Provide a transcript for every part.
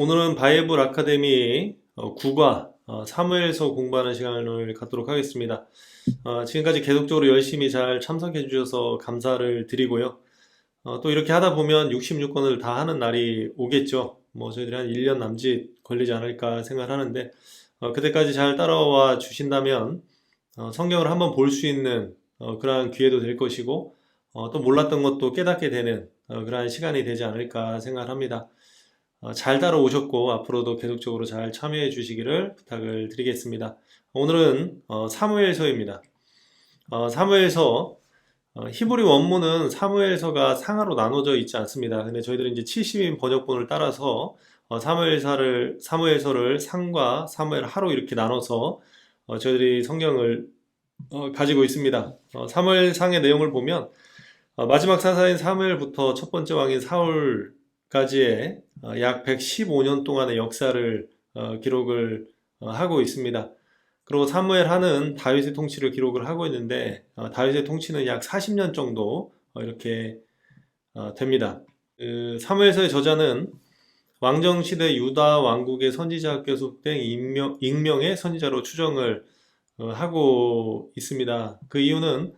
오늘은 바이블 아카데미 국어 사무엘서 공부하는 시간을 갖도록 하겠습니다. 지금까지 계속적으로 열심히 잘 참석해 주셔서 감사를 드리고요. 또 이렇게 하다 보면 66권을 다 하는 날이 오겠죠. 뭐 저희들이 한 1년 남짓 걸리지 않을까 생각하는데 그때까지 잘 따라와 주신다면 성경을 한번 볼 수 있는 그러한 기회도 될 것이고 또 몰랐던 것도 깨닫게 되는 그러한 시간이 되지 않을까 생각합니다. 잘 따라오셨고 앞으로도 계속적으로 잘 참여해 주시기를 부탁을 드리겠습니다. 오늘은 사무엘서입니다. 사무엘서 히브리 원문은 사무엘서가 상하로 나눠져 있지 않습니다. 근데 저희들은 이제 70인 번역본을 따라서 사무엘서를 상과 사무엘 하로 이렇게 나눠서 저희들이 성경을 가지고 있습니다. 사무엘상의 내용을 보면 마지막 사사인 사무엘부터 첫 번째 왕인 사울까지의 약 115년 동안의 역사를 기록을 하고 있습니다. 그리고 사무엘 하는 다윗의 통치를 기록을 하고 있는데 다윗의 통치는 약 40년 정도 이렇게 됩니다. 사무엘서의 저자는 왕정시대 유다 왕국의 선지자 학교에 소속된 익명의 선지자로 추정을 하고 있습니다. 그 이유는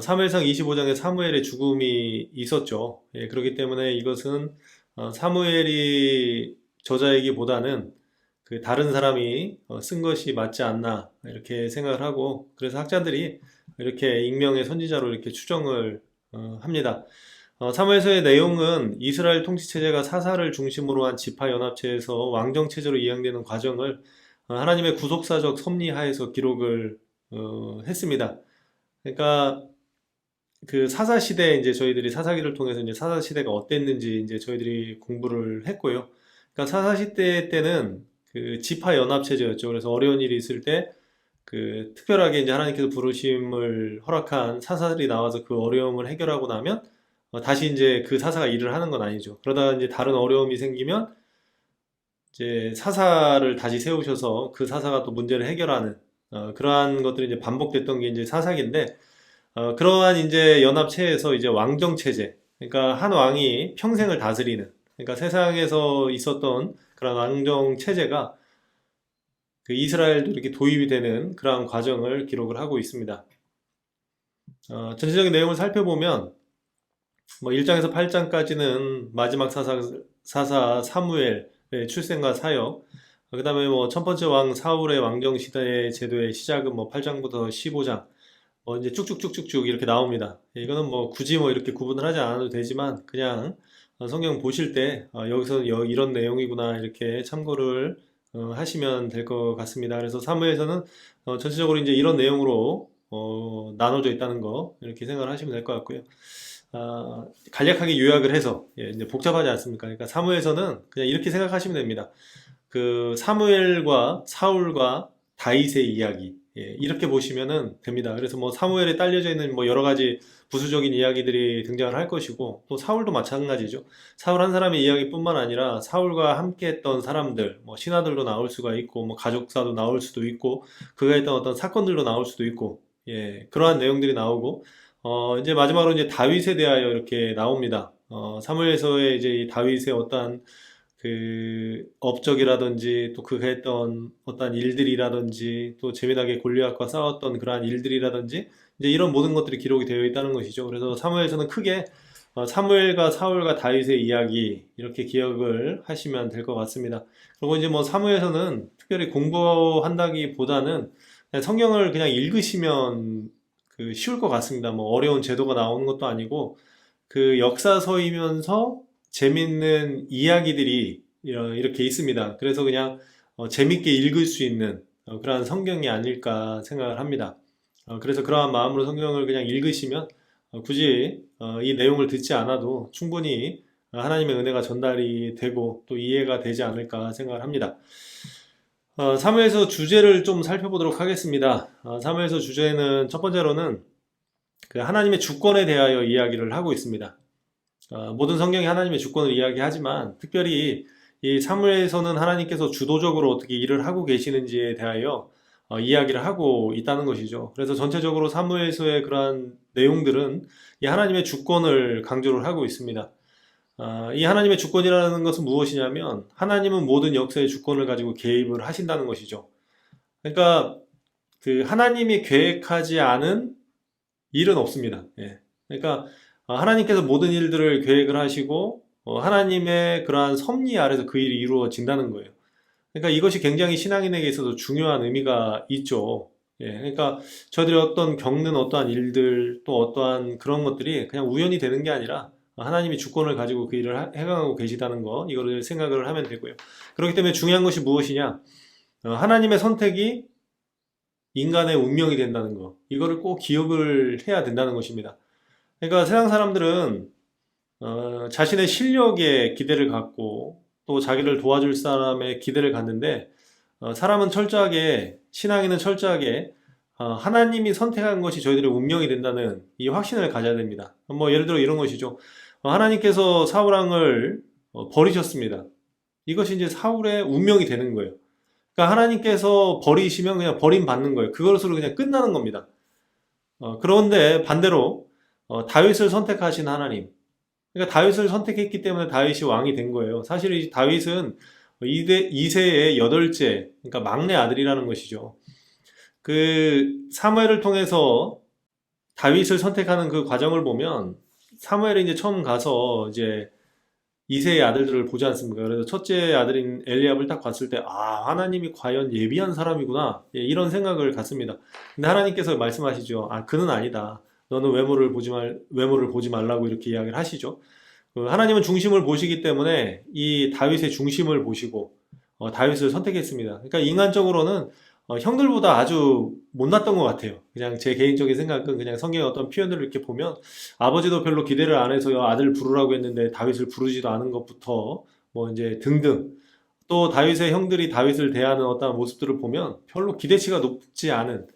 사무엘상 25장에 사무엘의 죽음이 있었죠. 그렇기 때문에 이것은 사무엘이 저자이기보다는 그 다른 사람이 쓴 것이 맞지 않나 이렇게 생각을 하고, 그래서 학자들이 이렇게 익명의 선지자로 이렇게 추정을 합니다. 사무엘서의 내용은 이스라엘 통치 체제가 사사를 중심으로 한 지파 연합체에서 왕정 체제로 이양되는 과정을 하나님의 구속사적 섭리하에서 기록을 했습니다. 그러니까 그 사사 시대에 이제 저희들이 사사기를 통해서 이제 사사 시대가 어땠는지 이제 저희들이 공부를 했고요. 그러니까 사사 시대 때는 그 지파 연합 체제였죠. 그래서 어려운 일이 있을 때 그 특별하게 이제 하나님께서 부르심을 허락한 사사들이 나와서 그 어려움을 해결하고 나면 다시 이제 그 사사가 일을 하는 건 아니죠. 그러다가 이제 다른 어려움이 생기면 이제 사사를 다시 세우셔서 그 사사가 또 문제를 해결하는 그러한 것들이 이제 반복됐던 게 이제 사사기인데, 그러한 이제 연합체에서 이제 왕정체제, 그러니까 한 왕이 평생을 다스리는, 그러니까 세상에서 있었던 그런 왕정체제가 그 이스라엘도 이렇게 도입이 되는 그러한 과정을 기록을 하고 있습니다. 전체적인 내용을 살펴보면 뭐 1장에서 8장까지는 마지막 사사 사무엘의 출생과 사역, 그 다음에 뭐 첫 번째 왕 사울의 왕정 시대의 제도의 시작은 뭐 8장부터 15장, 이제 쭉쭉쭉쭉쭉 이렇게 나옵니다. 이거는 뭐 굳이 뭐 이렇게 구분을 하지 않아도 되지만 그냥 성경 보실 때 여기서 이런 내용이구나 이렇게 참고를 하시면 될 것 같습니다. 그래서 사무엘서는 전체적으로 이제 이런 내용으로 나눠져 있다는 거 이렇게 생각을 하시면 될 것 같고요. 간략하게 요약을 해서 이제 복잡하지 않습니까? 그러니까 사무엘서는 그냥 이렇게 생각하시면 됩니다. 그 사무엘과 사울과 다윗의 이야기, 이렇게 보시면은 됩니다. 그래서 뭐 사무엘에 딸려져 있는 뭐 여러 가지 부수적인 이야기들이 등장을 할 것이고, 또 사울도 마찬가지죠. 사울 한 사람의 이야기뿐만 아니라 사울과 함께했던 사람들, 뭐 신하들도 나올 수가 있고, 뭐 가족사도 나올 수도 있고, 그가 했던 어떤 사건들도 나올 수도 있고, 그러한 내용들이 나오고, 이제 마지막으로 이제 다윗에 대하여 이렇게 나옵니다. 사무엘서에 이제 이 다윗의 어떠한 그 업적이라든지 또 그가 했던 어떤 일들이라든지 또 재미나게 골리앗과 싸웠던 그러한 일들이라든지 이제 이런 모든 것들이 기록이 되어 있다는 것이죠. 그래서 사무엘서는 크게 사무엘과 사울과 다윗의 이야기 이렇게 기억을 하시면 될 것 같습니다. 그리고 이제 뭐 사무엘서는 특별히 공부한다기보다는 그냥 성경을 그냥 읽으시면 그 쉬울 것 같습니다. 뭐 어려운 제도가 나오는 것도 아니고 그 역사서이면서 재밌는 이야기들이 이렇게 있습니다. 그래서 그냥 재밌게 읽을 수 있는 그러한 성경이 아닐까 생각을 합니다. 그래서 그러한 마음으로 성경을 그냥 읽으시면 굳이 이 내용을 듣지 않아도 충분히 하나님의 은혜가 전달이 되고 또 이해가 되지 않을까 생각을 합니다. 사무엘서 주제를 좀 살펴보도록 하겠습니다. 사무엘서 주제는 첫 번째로는 그 하나님의 주권에 대하여 이야기를 하고 있습니다. 모든 성경이 하나님의 주권을 이야기하지만 특별히 이 사무엘서는 하나님께서 주도적으로 어떻게 일을 하고 계시는지에 대하여 이야기를 하고 있다는 것이죠. 그래서 전체적으로 사무엘서의 그러한 내용들은 이 하나님의 주권을 강조를 하고 있습니다. 이 하나님의 주권이라는 것은 무엇이냐면 하나님은 모든 역사의 주권을 가지고 개입을 하신다는 것이죠. 그러니까 그 하나님이 계획하지 않은 일은 없습니다. 예. 그러니까 하나님께서 모든 일들을 계획을 하시고 하나님의 그러한 섭리 아래서 그 일이 이루어진다는 거예요. 그러니까 이것이 굉장히 신앙인에게 있어서 중요한 의미가 있죠. 예, 그러니까 저희들이 어떤 겪는 어떠한 일들 또 어떠한 그런 것들이 그냥 우연히 되는 게 아니라 하나님이 주권을 가지고 그 일을 해강하고 계시다는 거 이거를 생각을 하면 되고요. 그렇기 때문에 중요한 것이 무엇이냐? 하나님의 선택이 인간의 운명이 된다는 거 이거를 꼭 기억을 해야 된다는 것입니다. 그러니까 세상 사람들은 자신의 실력에 기대를 갖고 또 자기를 도와줄 사람의 기대를 갖는데 사람은 철저하게 신앙인은 철저하게 하나님이 선택한 것이 저희들의 운명이 된다는 이 확신을 가져야 됩니다. 뭐 예를 들어 이런 것이죠. 하나님께서 사울 왕을 버리셨습니다. 이것이 이제 사울의 운명이 되는 거예요. 그러니까 하나님께서 버리시면 그냥 버림받는 거예요. 그것으로 그냥 끝나는 겁니다. 그런데 반대로 다윗을 선택하신 하나님, 그러니까 다윗을 선택했기 때문에 다윗이 왕이 된 거예요. 사실 이 다윗은 이세의 여덟째, 그러니까 막내 아들이라는 것이죠. 그 사무엘을 통해서 다윗을 선택하는 그 과정을 보면 사무엘이 이제 처음 가서 이제 이세의 아들들을 보지 않습니까? 그래서 첫째 아들인 엘리압을 딱 봤을 때, 하나님이 과연 예비한 사람이구나. 예, 이런 생각을 갖습니다. 근데 하나님께서 말씀하시죠. 그는 아니다. 너는 외모를 보지 말라고 이렇게 이야기를 하시죠. 하나님은 중심을 보시기 때문에 이 다윗의 중심을 보시고 다윗을 선택했습니다. 그러니까 인간적으로는 형들보다 아주 못났던 것 같아요. 그냥 제 개인적인 생각은 그냥 성경의 어떤 표현들을 이렇게 보면 아버지도 별로 기대를 안 해서요 아들 부르라고 했는데 다윗을 부르지도 않은 것부터 뭐 이제 등등 또 다윗의 형들이 다윗을 대하는 어떤 모습들을 보면 별로 기대치가 높지 않은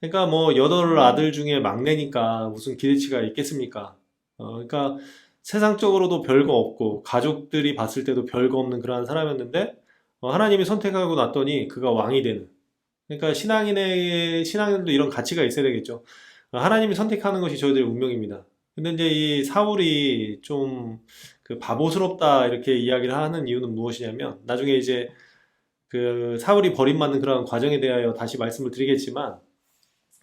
그러니까 뭐 여덟 아들 중에 막내니까 무슨 기대치가 있겠습니까? 그러니까 세상적으로도 별거 없고 가족들이 봤을 때도 별거 없는 그러한 사람이었는데 하나님이 선택하고 났더니 그가 왕이 되는 그러니까 신앙인들도 이런 가치가 있어야 되겠죠. 하나님이 선택하는 것이 저희들의 운명입니다. 근데 이제 이 사울이 좀 그 바보스럽다 이렇게 이야기를 하는 이유는 무엇이냐면 나중에 이제 그 사울이 버림받는 그런 과정에 대하여 다시 말씀을 드리겠지만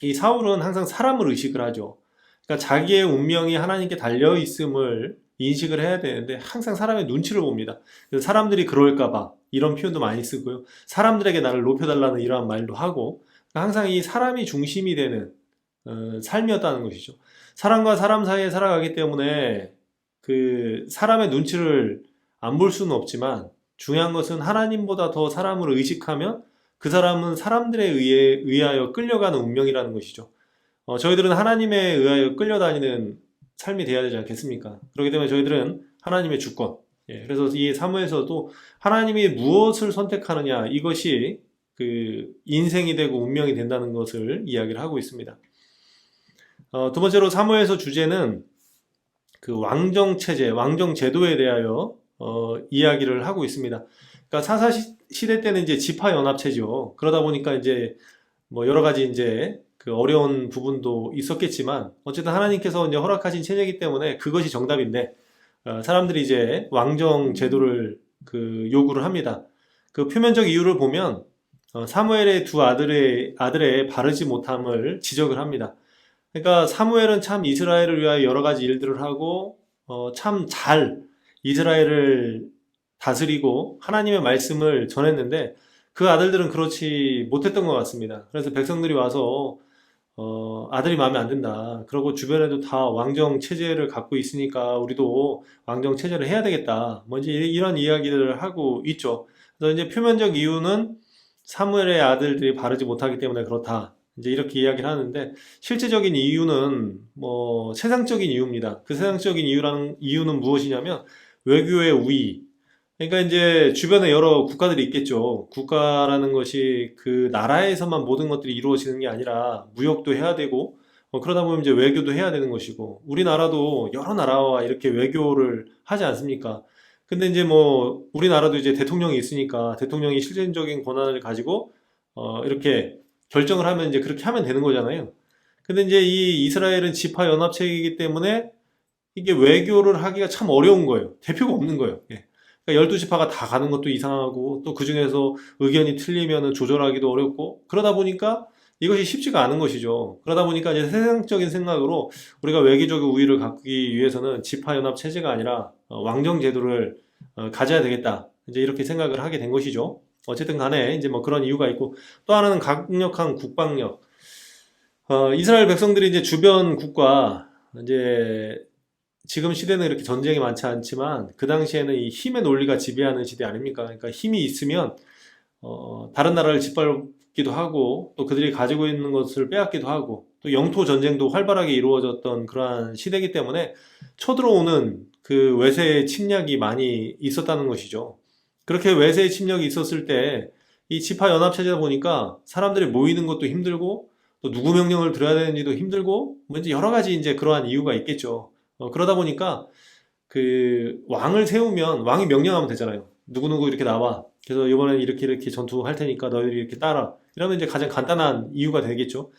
이 사울은 항상 사람을 의식을 하죠. 그러니까 자기의 운명이 하나님께 달려 있음을 인식을 해야 되는데 항상 사람의 눈치를 봅니다. 그래서 사람들이 그럴까 봐 이런 표현도 많이 쓰고요. 사람들에게 나를 높여달라는 이러한 말도 하고 항상 이 사람이 중심이 되는 삶이었다는 것이죠. 사람과 사람 사이에 살아가기 때문에 그 사람의 눈치를 안 볼 수는 없지만 중요한 것은 하나님보다 더 사람을 의식하면 그 사람은 사람들에 의하여 끌려가는 운명이라는 것이죠. 저희들은 하나님에 의하여 끌려다니는 삶이 되어야 되지 않겠습니까? 그렇기 때문에 저희들은 하나님의 주권. 그래서 이 사무에서도 하나님이 무엇을 선택하느냐 이것이 그 인생이 되고 운명이 된다는 것을 이야기를 하고 있습니다. 두 번째로 사무에서 주제는 그 왕정 체제, 왕정 제도에 대하여 이야기를 하고 있습니다. 그러니까 사사 시대 때는 이제 지파 연합체죠. 그러다 보니까 이제 뭐 여러 가지 이제 그 어려운 부분도 있었겠지만 어쨌든 하나님께서 이제 허락하신 체제이기 때문에 그것이 정답인데 사람들이 이제 왕정 제도를 그 요구를 합니다. 그 표면적 이유를 보면 사무엘의 두 아들의 바르지 못함을 지적을 합니다. 그러니까 사무엘은 참 이스라엘을 위하여 여러 가지 일들을 하고 참 잘 이스라엘을 다스리고 하나님의 말씀을 전했는데 그 아들들은 그렇지 못했던 것 같습니다. 그래서 백성들이 와서 아들이 마음에 안 든다. 그리고 주변에도 다 왕정 체제를 갖고 있으니까 우리도 왕정 체제를 해야 되겠다. 뭐 이제 이런 이야기들을 하고 있죠. 그래서 이제 표면적 이유는 사무엘의 아들들이 바르지 못하기 때문에 그렇다. 이제 이렇게 이야기를 하는데 실제적인 이유는 뭐 세상적인 이유입니다. 그 세상적인 이유는 무엇이냐면 외교의 우위. 그러니까 이제 주변에 여러 국가들이 있겠죠. 국가라는 것이 그 나라에서만 모든 것들이 이루어지는 게 아니라 무역도 해야 되고 그러다 보면 이제 외교도 해야 되는 것이고 우리나라도 여러 나라와 이렇게 외교를 하지 않습니까? 근데 이제 뭐 우리나라도 이제 대통령이 있으니까 대통령이 실질적인 권한을 가지고 이렇게 결정을 하면 이제 그렇게 하면 되는 거잖아요. 근데 이제 이 이스라엘은 지파 연합체이기 때문에 이게 외교를 하기가 참 어려운 거예요. 대표가 없는 거예요. 예. 그러니까 12지파가 다 가는 것도 이상하고 또 그중에서 의견이 틀리면 조절하기도 어렵고 그러다 보니까 이것이 쉽지가 않은 것이죠. 그러다 보니까 이제 세상적인 생각으로 우리가 외교적 우위를 갖기 위해서는 지파연합 체제가 아니라 왕정 제도를 가져야 되겠다. 이제 이렇게 생각을 하게 된 것이죠. 어쨌든 간에 이제 뭐 그런 이유가 있고 또 하나는 강력한 국방력. 이스라엘 백성들이 이제 주변 국가 이제 지금 시대는 이렇게 전쟁이 많지 않지만 그 당시에는 이 힘의 논리가 지배하는 시대 아닙니까? 그러니까 힘이 있으면 다른 나라를 짓밟기도 하고 또 그들이 가지고 있는 것을 빼앗기도 하고 또 영토 전쟁도 활발하게 이루어졌던 그러한 시대이기 때문에 쳐들어오는 그 외세의 침략이 많이 있었다는 것이죠. 그렇게 외세의 침략이 있었을 때 이 지파 연합 체제다 보니까 사람들이 모이는 것도 힘들고 또 누구 명령을 들어야 되는지도 힘들고 뭐 이제 여러 가지 이제 그러한 이유가 있겠죠. 그러다 보니까 그 왕을 세우면 왕이 명령하면 되잖아요. 누구누구 이렇게 나와. 그래서 이번엔 이렇게 이렇게 전투할 테니까 너희들이 이렇게 따라. 이러면 이제 가장 간단한 이유가 되겠죠.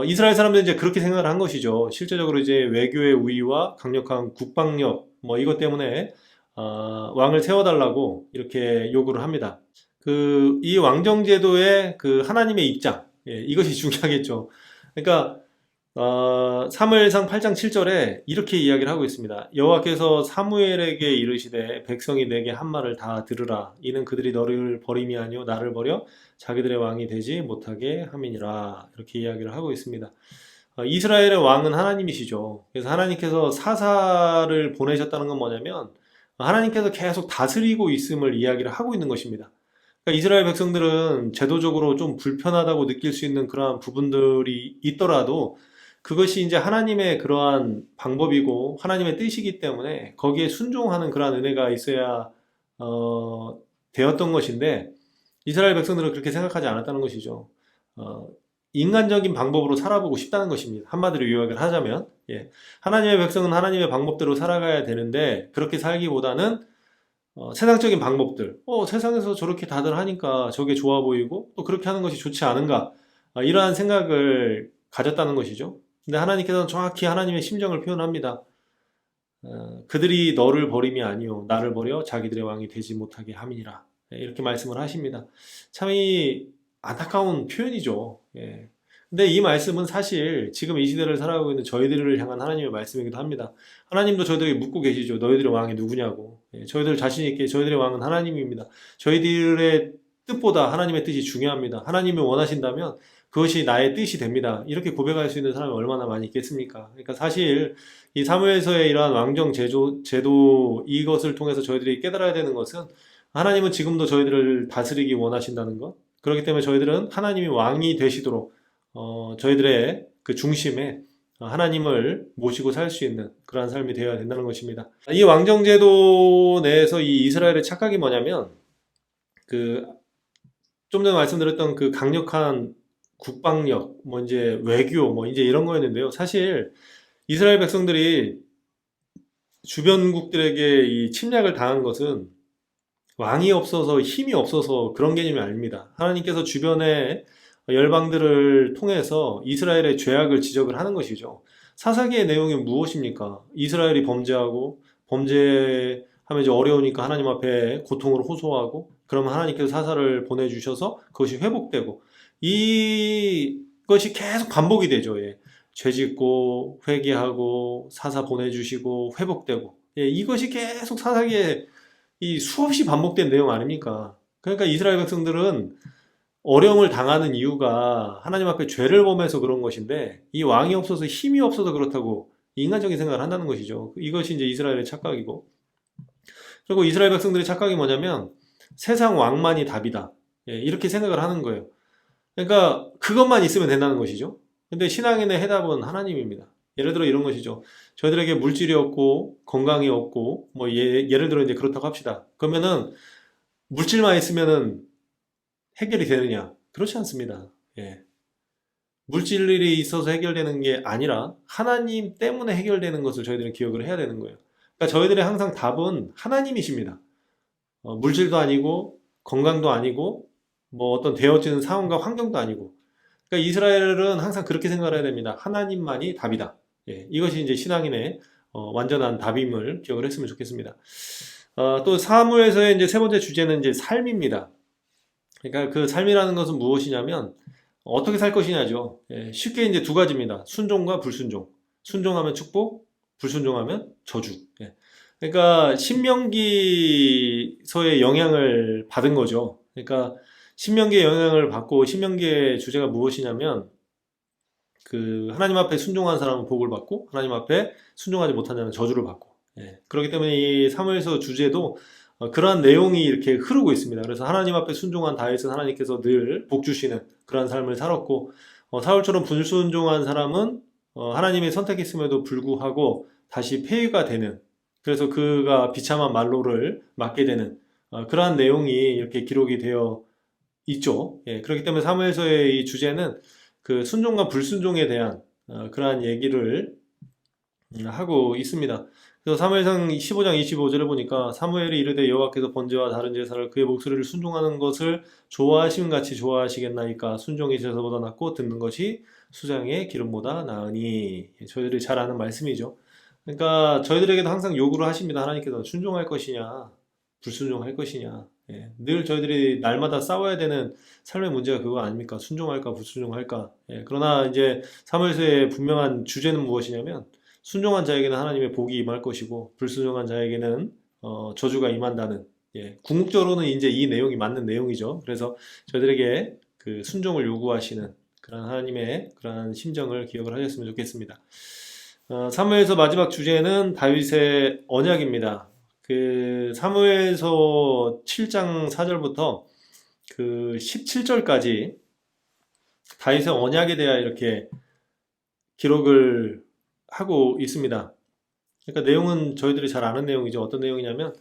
이스라엘 사람들은 이제 그렇게 생각을 한 것이죠. 실제적으로 이제 외교의 우위와 강력한 국방력, 뭐 이것 때문에 왕을 세워달라고 이렇게 요구를 합니다. 이 왕정제도의 그 하나님의 입장, 예, 이것이 중요하겠죠. 그러니까 사무엘상 8장 7절에 이렇게 이야기를 하고 있습니다. 여호와께서 사무엘에게 이르시되 백성이 내게 한 말을 다 들으라. 이는 그들이 너를 버림이 아니요 나를 버려 자기들의 왕이 되지 못하게 함이니라. 이렇게 이야기를 하고 있습니다. 이스라엘의 왕은 하나님이시죠. 그래서 하나님께서 사사를 보내셨다는 건 뭐냐면 하나님께서 계속 다스리고 있음을 이야기를 하고 있는 것입니다. 그러니까 이스라엘 백성들은 제도적으로 좀 불편하다고 느낄 수 있는 그러한 부분들이 있더라도 그것이 이제 하나님의 그러한 방법이고 하나님의 뜻이기 때문에 거기에 순종하는 그러한 은혜가 있어야 되었던 것인데 이스라엘 백성들은 그렇게 생각하지 않았다는 것이죠. 인간적인 방법으로 살아보고 싶다는 것입니다. 한마디로 요약을 하자면 예. 하나님의 백성은 하나님의 방법대로 살아가야 되는데 그렇게 살기보다는 세상적인 방법들, 세상에서 저렇게 다들 하니까 저게 좋아 보이고 또 그렇게 하는 것이 좋지 않은가 이러한 생각을 가졌다는 것이죠. 근데 하나님께서는 정확히 하나님의 심정을 표현합니다. 그들이 너를 버림이 아니요 나를 버려 자기들의 왕이 되지 못하게 함이니라. 이렇게 말씀을 하십니다. 참 이 안타까운 표현이죠. 예. 근데 이 말씀은 사실 지금 이 시대를 살아가고 있는 저희들을 향한 하나님의 말씀이기도 합니다. 하나님도 저희들에게 묻고 계시죠. 너희들의 왕이 누구냐고. 예, 저희들 자신 있게 저희들의 왕은 하나님입니다. 저희들의 뜻보다 하나님의 뜻이 중요합니다. 하나님이 원하신다면 그것이 나의 뜻이 됩니다. 이렇게 고백할 수 있는 사람이 얼마나 많이 있겠습니까? 그러니까 사실 이 사무엘서의 이러한 왕정 제도 이것을 통해서 저희들이 깨달아야 되는 것은 하나님은 지금도 저희들을 다스리기 원하신다는 것. 그렇기 때문에 저희들은 하나님이 왕이 되시도록 저희들의 그 중심에 하나님을 모시고 살 수 있는 그러한 삶이 되어야 된다는 것입니다. 이 왕정제도 내에서 이 이스라엘의 착각이 뭐냐면 좀 전에 말씀드렸던 그 강력한 국방력, 뭐 이제 외교, 뭐 이제 이런 거였는데요. 사실 이스라엘 백성들이 주변국들에게 이 침략을 당한 것은 왕이 없어서 힘이 없어서 그런 개념이 아닙니다. 하나님께서 주변에 열방들을 통해서 이스라엘의 죄악을 지적을 하는 것이죠. 사사기의 내용이 무엇입니까? 이스라엘이 범죄하면 이제 어려우니까 하나님 앞에 고통을 호소하고 그러면 하나님께서 사사를 보내주셔서 그것이 회복되고 이것이 계속 반복이 되죠. 예. 죄 짓고 회개하고 사사 보내주시고 회복되고 이것이 계속 사사기에 이 수없이 반복된 내용 아닙니까? 그러니까 이스라엘 백성들은 어려움을 당하는 이유가 하나님 앞에 죄를 범해서 그런 것인데 이 왕이 없어서 힘이 없어서 그렇다고 인간적인 생각을 한다는 것이죠. 이것이 이제 이스라엘의 착각이고 그리고 이스라엘 백성들의 착각이 뭐냐면 세상 왕만이 답이다. 이렇게 생각을 하는 거예요. 그러니까 그것만 있으면 된다는 것이죠. 근데 신앙인의 해답은 하나님입니다. 예를 들어 이런 것이죠. 저희들에게 물질이 없고 건강이 없고 뭐 예를 들어 이제 그렇다고 합시다. 그러면은 물질만 있으면은 해결이 되느냐? 그렇지 않습니다. 예. 물질이 있어서 해결되는 게 아니라 하나님 때문에 해결되는 것을 저희들은 기억을 해야 되는 거예요. 그러니까 저희들의 항상 답은 하나님이십니다. 물질도 아니고 건강도 아니고 뭐 어떤 되어지는 상황과 환경도 아니고 그러니까 이스라엘은 항상 그렇게 생각을 해야 됩니다. 하나님만이 답이다. 예. 이것이 이제 신앙인의 완전한 답임을 기억을 했으면 좋겠습니다. 또 사무에서의 이제 세 번째 주제는 이제 삶입니다. 그러니까 그 삶이라는 것은 무엇이냐면 어떻게 살 것이냐죠. 예, 쉽게 이제 두 가지입니다. 순종과 불순종. 순종하면 축복, 불순종하면 저주. 예. 그러니까 신명기서의 영향을 받은 거죠. 그러니까 신명기의 영향을 받고 신명기의 주제가 무엇이냐면 그 하나님 앞에 순종한 사람은 복을 받고 하나님 앞에 순종하지 못한 자는 저주를 받고. 예. 그렇기 때문에 이 사무엘서 주제도 그러한 내용이 이렇게 흐르고 있습니다. 그래서 하나님 앞에 순종한 다윗은 하나님께서 늘 복 주시는 그러한 삶을 살았고, 사울처럼 불순종한 사람은 하나님이 선택했음에도 불구하고 다시 폐위가 되는, 그래서 그가 비참한 말로를 맞게 되는 그러한 내용이 이렇게 기록이 되어 있죠. 예, 그렇기 때문에 사무엘서의 이 주제는 그 순종과 불순종에 대한 그러한 얘기를 하고 있습니다. 그래서 사무엘상 15장 25절에 보니까 사무엘이 이르되 여호와께서 번제와 다른 제사를 그의 목소리를 순종하는 것을 좋아하시면 같이 좋아하시겠나이까 순종이 제사보다 낫고 듣는 것이 수장의 기름보다 나으니. 저희들이 잘 아는 말씀이죠. 그러니까 저희들에게도 항상 요구를 하십니다. 하나님께서 순종할 것이냐 불순종할 것이냐. 예, 늘 저희들이 날마다 싸워야 되는 삶의 문제가 그거 아닙니까? 순종할까 불순종할까. 예, 그러나 이제 사무엘서의 분명한 주제는 무엇이냐면 순종한 자에게는 하나님의 복이 임할 것이고 불순종한 자에게는 저주가 임한다는. 예, 궁극적으로는 이제 이 내용이 맞는 내용이죠. 그래서 저희들에게 그 순종을 요구하시는 그런 하나님의 그러한 심정을 기억을 하셨으면 좋겠습니다. 사무엘서 마지막 주제는 다윗의 언약입니다. 그 사무엘서 7장 4절부터 그 17절까지 다윗의 언약에 대하여 이렇게 기록을 하고 있습니다. 그러니까 내용은 저희들이 잘 아는 내용이죠. 어떤 내용이냐면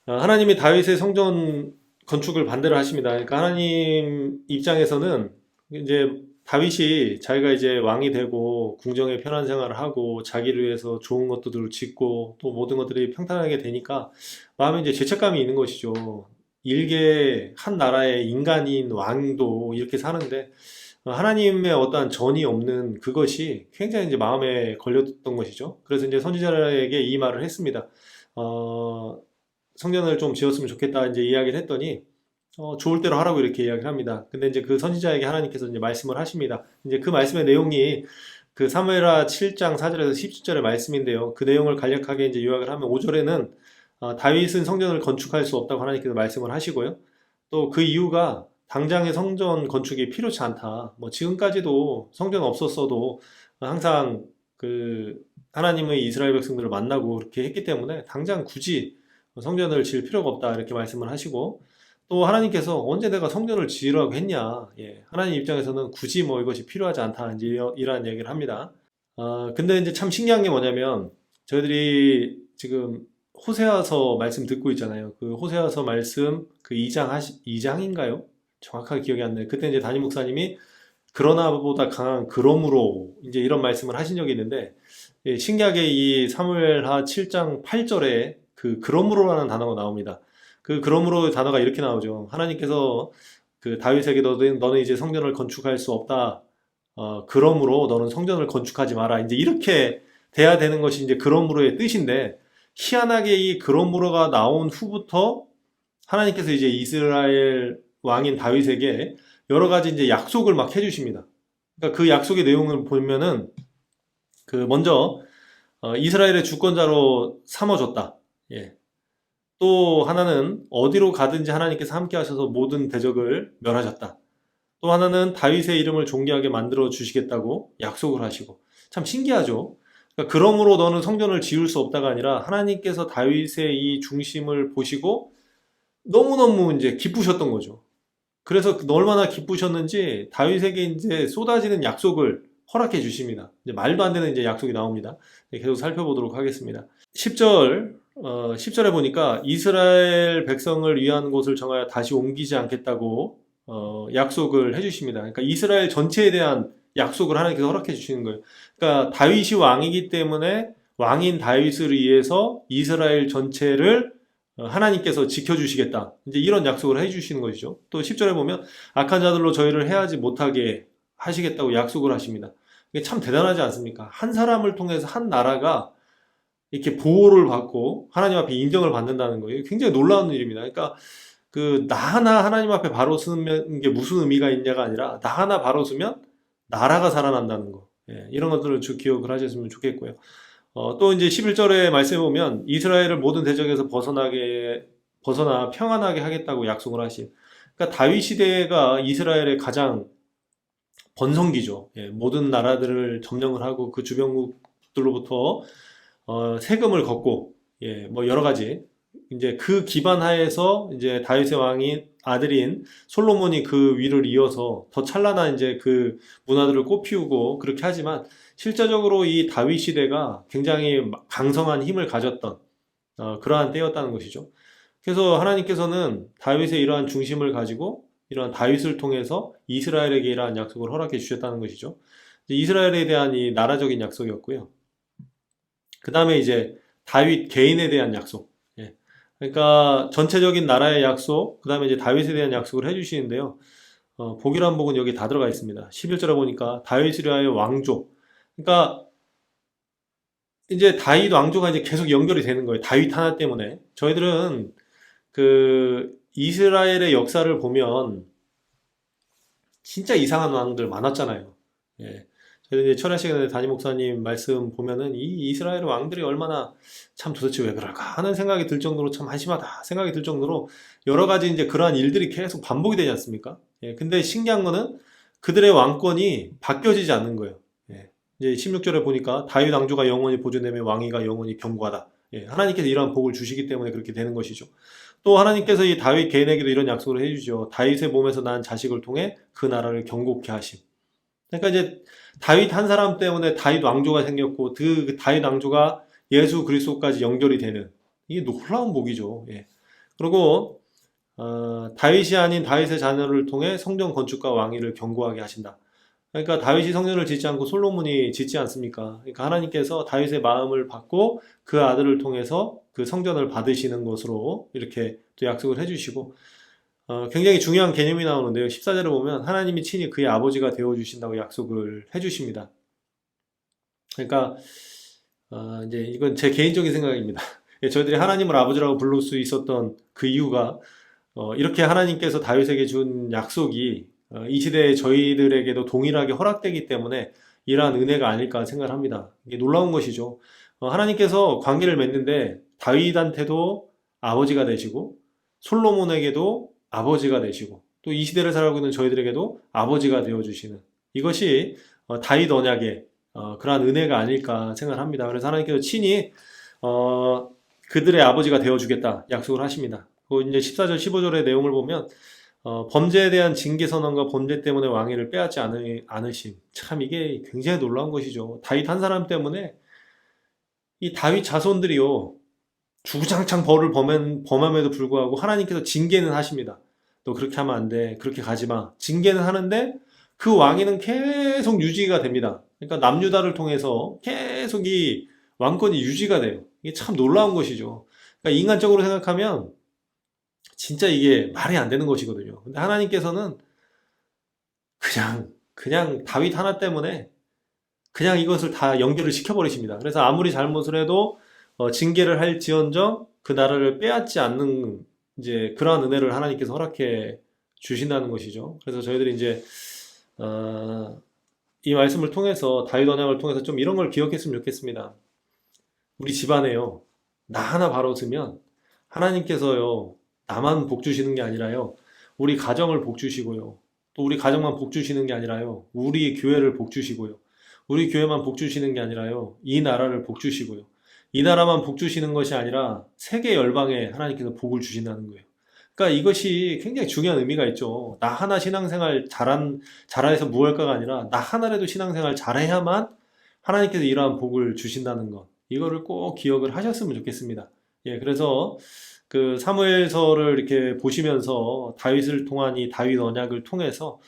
하나님이 다윗의 성전 건축을 반대를 하십니다. 그러니까 하나님 입장에서는 이제 다윗이 자기가 이제 왕이 되고 궁정에 편한 생활을 하고 자기를 위해서 좋은 것들을 짓고 또 모든 것들이 평탄하게 되니까 마음에 이제 죄책감이 있는 것이죠. 일개 한 나라의 인간인 왕도 이렇게 사는데 하나님의 어떠한 전이 없는 그것이 굉장히 이제 마음에 걸렸던 것이죠. 그래서 이제 선지자에게 이 말을 했습니다. 성전을 좀 지었으면 좋겠다 이제 이야기를 했더니 좋을 대로 하라고 이렇게 이야기를 합니다. 근데 이제 그 선지자에게 하나님께서 이제 말씀을 하십니다. 이제 그 말씀의 내용이 그 사무엘하 7장 4절에서 17절의 말씀인데요. 그 내용을 간략하게 이제 요약을 하면 5절에는 다윗은 성전을 건축할 수 없다고 하나님께서 말씀을 하시고요. 또 그 이유가 당장의 성전 건축이 필요치 않다. 뭐 지금까지도 성전 없었어도 항상 그 하나님의 이스라엘 백성들을 만나고 그렇게 했기 때문에 당장 굳이 성전을 지을 필요가 없다 이렇게 말씀을 하시고 또 하나님께서 언제 내가 성전을 지으라고 했냐. 예, 하나님 입장에서는 굳이 뭐 이것이 필요하지 않다 이제 이러한 얘기를 합니다. 근데 이제 참 신기한 게 뭐냐면 저희들이 지금 호세아서 말씀 듣고 있잖아요. 그 호세아서 말씀 그 2장인가요? 정확하게 기억이 안 나요. 그때 이제 담임 목사님이 그러나보다 강한 그러므로 이제 이런 말씀을 하신 적이 있는데 예, 신기하게 이 사무엘하 7장 8절에 그 그러므로라는 단어가 나옵니다. 그 그러므로 단어가 이렇게 나오죠. 하나님께서 그 다윗에게 너는 이제 성전을 건축할 수 없다. 그러므로 너는 성전을 건축하지 마라. 이제 이렇게 돼야 되는 것이 이제 그러므로의 뜻인데 희한하게 이 그러므로가 나온 후부터 하나님께서 이제 이스라엘 왕인 다윗에게 여러 가지 이제 약속을 막 해주십니다. 그러니까 그 약속의 내용을 보면은 그 먼저 이스라엘의 주권자로 삼아줬다. 예. 또 하나는 어디로 가든지 하나님께서 함께 하셔서 모든 대적을 멸하셨다. 또 하나는 다윗의 이름을 존귀하게 만들어 주시겠다고 약속을 하시고 참 신기하죠. 그러니까 그러므로 너는 성전을 지을 수 없다가 아니라 하나님께서 다윗의 이 중심을 보시고 너무너무 이제 기쁘셨던 거죠. 그래서 얼마나 기쁘셨는지 다윗에게 이제 쏟아지는 약속을 허락해 주십니다. 이제 말도 안 되는 이제 약속이 나옵니다. 계속 살펴보도록 하겠습니다. 10절에 보니까 이스라엘 백성을 위한 곳을 정하여 다시 옮기지 않겠다고 약속을 해주십니다. 그러니까 이스라엘 전체에 대한 약속을 하나님께서 허락해 주시는 거예요. 그러니까 다윗이 왕이기 때문에 왕인 다윗을 위해서 이스라엘 전체를 하나님께서 지켜주시겠다. 이제 이런 약속을 해주시는 것이죠. 또 10절에 보면 악한 자들로 저희를 해하지 못하게 하시겠다고 약속을 하십니다. 이게 참 대단하지 않습니까? 한 사람을 통해서 한 나라가 이렇게 보호를 받고 하나님 앞에 인정을 받는다는 거예요. 굉장히 놀라운 일입니다. 그러니까 나 하나 하나님 앞에 바로 서는 게 무슨 의미가 있냐가 아니라 나 하나 바로 서면 나라가 살아난다는 거. 예, 이런 것들을 쭉 기억을 하셨으면 좋겠고요. 또 이제 11절에 말씀해 보면 이스라엘을 모든 대적에서 벗어나 평안하게 하겠다고 약속을 하신. 그러니까 다윗 시대가 이스라엘의 가장 번성기죠. 예, 모든 나라들을 점령을 하고 그 주변국들로부터 세금을 걷고, 예, 뭐 여러 가지 이제 그 기반 하에서 이제 다윗의 왕인 아들인 솔로몬이 그 위를 이어서 더 찬란한 이제 그 문화들을 꽃피우고 그렇게 하지만 실제적으로 이 다윗 시대가 굉장히 강성한 힘을 가졌던 그러한 때였다는 것이죠. 그래서 하나님께서는 다윗의 이러한 중심을 가지고 이러한 다윗을 통해서 이스라엘에게 이러한 약속을 허락해 주셨다는 것이죠. 이스라엘에 대한 이 나라적인 약속이었고요. 그 다음에 이제 다윗 개인에 대한 약속. 예. 그러니까 전체적인 나라의 약속, 그 다음에 이제 다윗에 대한 약속을 해주시는데요. 복이란 복은 여기 다 들어가 있습니다. 11절에 보니까 다윗을 위하여 왕조. 그러니까 이제 다윗 왕조가 이제 계속 연결이 되는 거예요. 다윗 하나 때문에. 저희들은 그 이스라엘의 역사를 보면 진짜 이상한 왕들 많았잖아요. 예. 저희 이제 철야 시간에 담임 목사님 말씀 보면은 이 이스라엘 왕들이 얼마나 참 도대체 왜 그럴까 하는 생각이 들 정도로 참 한심하다 생각이 들 정도로 여러 가지 이제 그러한 일들이 계속 반복이 되지 않습니까? 예. 근데 신기한 거는 그들의 왕권이 바뀌어지지 않는 거예요. 예. 이제 16절에 보니까 다윗 왕조가 영원히 보존되며 왕위가 영원히 견고하다. 예. 하나님께서 이러한 복을 주시기 때문에 그렇게 되는 것이죠. 또 하나님께서 이 다윗 개인에게도 이런 약속을 해주죠. 다윗의 몸에서 난 자식을 통해 그 나라를 견고케 하심. 그러니까 이제 다윗 한 사람 때문에 다윗 왕조가 생겼고 그 다윗 왕조가 예수 그리스도까지 연결이 되는 이게 놀라운 복이죠. 예. 그리고 다윗이 아닌 다윗의 자녀를 통해 성전 건축과 왕위를 견고하게 하신다. 그러니까 다윗이 성전을 짓지 않고 솔로몬이 짓지 않습니까? 그러니까 하나님께서 다윗의 마음을 받고 그 아들을 통해서 그 성전을 받으시는 것으로 이렇게 또 약속을 해주시고 굉장히 중요한 개념이 나오는데요. 14절을 보면 하나님이 친히 그의 아버지가 되어주신다고 약속을 해주십니다. 그러니까 이제 이건 제 개인적인 생각입니다. 예, 저희들이 하나님을 아버지라고 부를 수 있었던 그 이유가 이렇게 하나님께서 다윗에게 준 약속이 이 시대에 저희들에게도 동일하게 허락되기 때문에 이러한 은혜가 아닐까 생각을 합니다. 이게 놀라운 것이죠. 하나님께서 관계를 맺는데 다윗한테도 아버지가 되시고 솔로몬에게도 아버지가 되시고 또 이 시대를 살아가고 있는 저희들에게도 아버지가 되어주시는 이것이 다윗 언약의 그러한 은혜가 아닐까 생각을 합니다. 그래서 하나님께서 친히 그들의 아버지가 되어주겠다 약속을 하십니다. 그리고 이제 14절 15절의 내용을 보면 범죄에 대한 징계 선언과 범죄 때문에 왕위를 빼앗지 않으심. 참 이게 굉장히 놀라운 것이죠. 다윗 한 사람 때문에 이 다윗 자손들이요 주구장창 벌을 범함에도 불구하고 하나님께서 징계는 하십니다. 너 그렇게 하면 안 돼. 그렇게 가지 마. 징계는 하는데 그 왕위는 계속 유지가 됩니다. 그러니까 남유다를 통해서 계속 이 왕권이 유지가 돼요. 이게 참 놀라운 것이죠. 그러니까 인간적으로 생각하면 진짜 이게 말이 안 되는 것이거든요. 근데 하나님께서는 그냥 다윗 하나 때문에 그냥 이것을 다 연결을 시켜버리십니다. 그래서 아무리 잘못을 해도 징계를 할지언정 그 나라를 빼앗지 않는 이제 그러한 은혜를 하나님께서 허락해 주신다는 것이죠. 그래서 저희들이 이제 이 말씀을 통해서 다윗 언약을 통해서 좀 이런 걸 기억했으면 좋겠습니다. 우리 집안에요 나 하나 바로 서면 하나님께서요 나만 복 주시는 게 아니라요 우리 가정을 복 주시고요 또 우리 가정만 복 주시는 게 아니라요 우리 교회를 복 주시고요 우리 교회만 복 주시는 게 아니라요 이 나라를 복 주시고요 이 나라만 복 주시는 것이 아니라 세계 열방에 하나님께서 복을 주신다는 거예요. 그러니까 이것이 굉장히 중요한 의미가 있죠. 나 하나 신앙생활 잘해서 무할까가 아니라 나 하나라도 신앙생활 잘해야만 하나님께서 이러한 복을 주신다는 것. 이거를 꼭 기억을 하셨으면 좋겠습니다. 예, 그래서 그 사무엘서를 이렇게 보시면서 다윗을 통한 이 다윗 언약을 통해서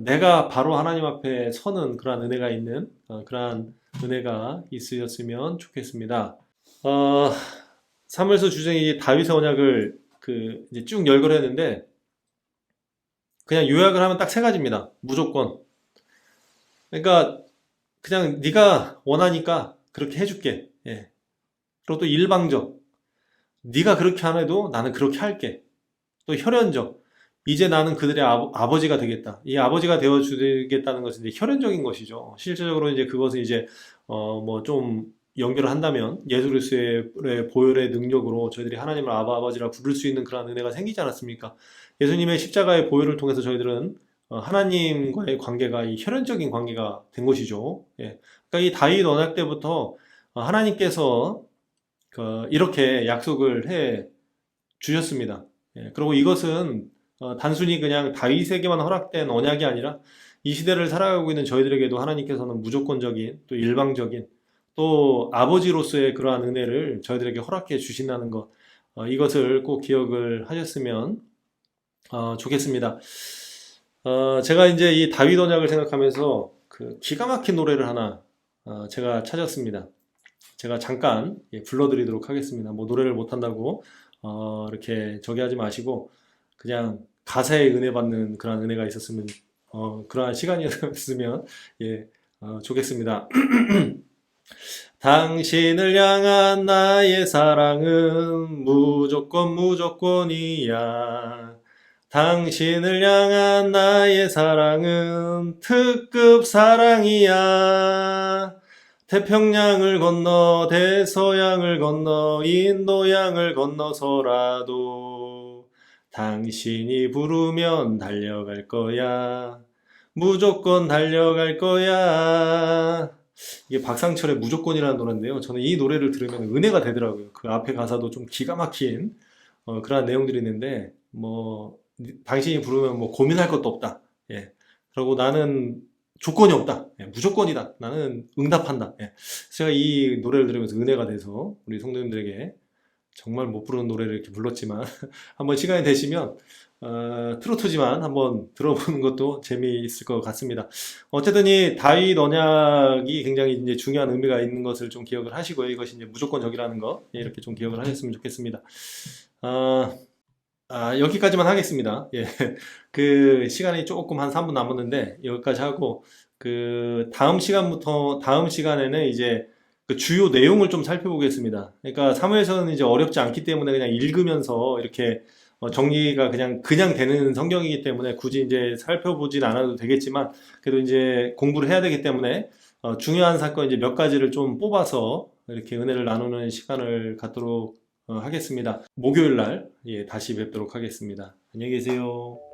내가 바로 하나님 앞에 서는 그러한 은혜가 있는 그러한 은혜가 있으셨으면 좋겠습니다. 사무엘서 주제이 다윗의 언약을 이제 쭉 열거를 했는데 그냥 요약을 하면 딱 세 가지입니다. 무조건. 그러니까 그냥 네가 원하니까 그렇게 해줄게. 예. 그리고 또 일방적. 네가 그렇게 안 해도 나는 그렇게 할게. 또 혈연적. 이제 나는 그들의 아버지가 되겠다. 이 아버지가 되어 주겠다는 것은 이제 혈연적인 것이죠. 실제적으로 이제 그것을 이제 뭐 좀 연결을 한다면 예수 그리스도의 보혈의 능력으로 저희들이 하나님을 아버지라 부를 수 있는 그런 은혜가 생기지 않았습니까? 예수님의 십자가의 보혈을 통해서 저희들은 하나님과의 관계가 이 혈연적인 관계가 된 것이죠. 예. 그러니까 이 다윗 언약 때부터 하나님께서 이렇게 약속을 해 주셨습니다. 예. 그리고 이것은 단순히 그냥 다윗에게만 허락된 언약이 아니라 이 시대를 살아가고 있는 저희들에게도 하나님께서는 무조건적인 또 일방적인 또 아버지로서의 그러한 은혜를 저희들에게 허락해 주신다는 것, 이것을 꼭 기억을 하셨으면 좋겠습니다. 제가 이제 이 다윗 언약을 생각하면서 그 기가 막힌 노래를 하나 제가 찾았습니다. 제가 잠깐 불러드리도록 하겠습니다. 뭐 노래를 못한다고 이렇게 저기 하지 마시고 그냥 가사에 은혜 받는 그런 은혜가 있었으면 그러한 시간이었으면 예, 좋겠습니다. 당신을 향한 나의 사랑은 무조건 무조건이야. 당신을 향한 나의 사랑은 특급 사랑이야. 태평양을 건너 대서양을 건너 인도양을 건너서라도 당신이 부르면 달려갈 거야. 무조건 달려갈 거야. 이게 박상철의 무조건이라는 노래인데요. 저는 이 노래를 들으면 은혜가 되더라고요. 그 앞에 가사도 좀 기가 막힌 그러한 내용들이 있는데 뭐 당신이 부르면 뭐 고민할 것도 없다. 예. 그리고 나는 조건이 없다. 예, 무조건이다. 나는 응답한다. 예. 제가 이 노래를 들으면서 은혜가 돼서 우리 성도님들에게 정말 못 부르는 노래를 이렇게 불렀지만 한번 시간이 되시면 트로트지만 한번 들어보는 것도 재미있을 것 같습니다. 어쨌든 이 다윗 언약이 굉장히 이제 중요한 의미가 있는 것을 좀 기억을 하시고요. 이것이 이제 무조건적이라는 거 이렇게 좀 기억을 하셨으면 좋겠습니다. 여기까지만 하겠습니다. 예. 그 시간이 조금 한 3분 남았는데 여기까지 하고 그 다음 시간에는 이제 그 주요 내용을 좀 살펴보겠습니다. 그러니까 사무엘서는 이제 어렵지 않기 때문에 그냥 읽으면서 이렇게 정리가 그냥 되는 성경이기 때문에 굳이 이제 살펴보진 않아도 되겠지만 그래도 이제 공부를 해야 되기 때문에 중요한 사건 이제 몇 가지를 좀 뽑아서 이렇게 은혜를 나누는 시간을 갖도록 하겠습니다. 목요일 날 다시 뵙도록 하겠습니다. 안녕히 계세요.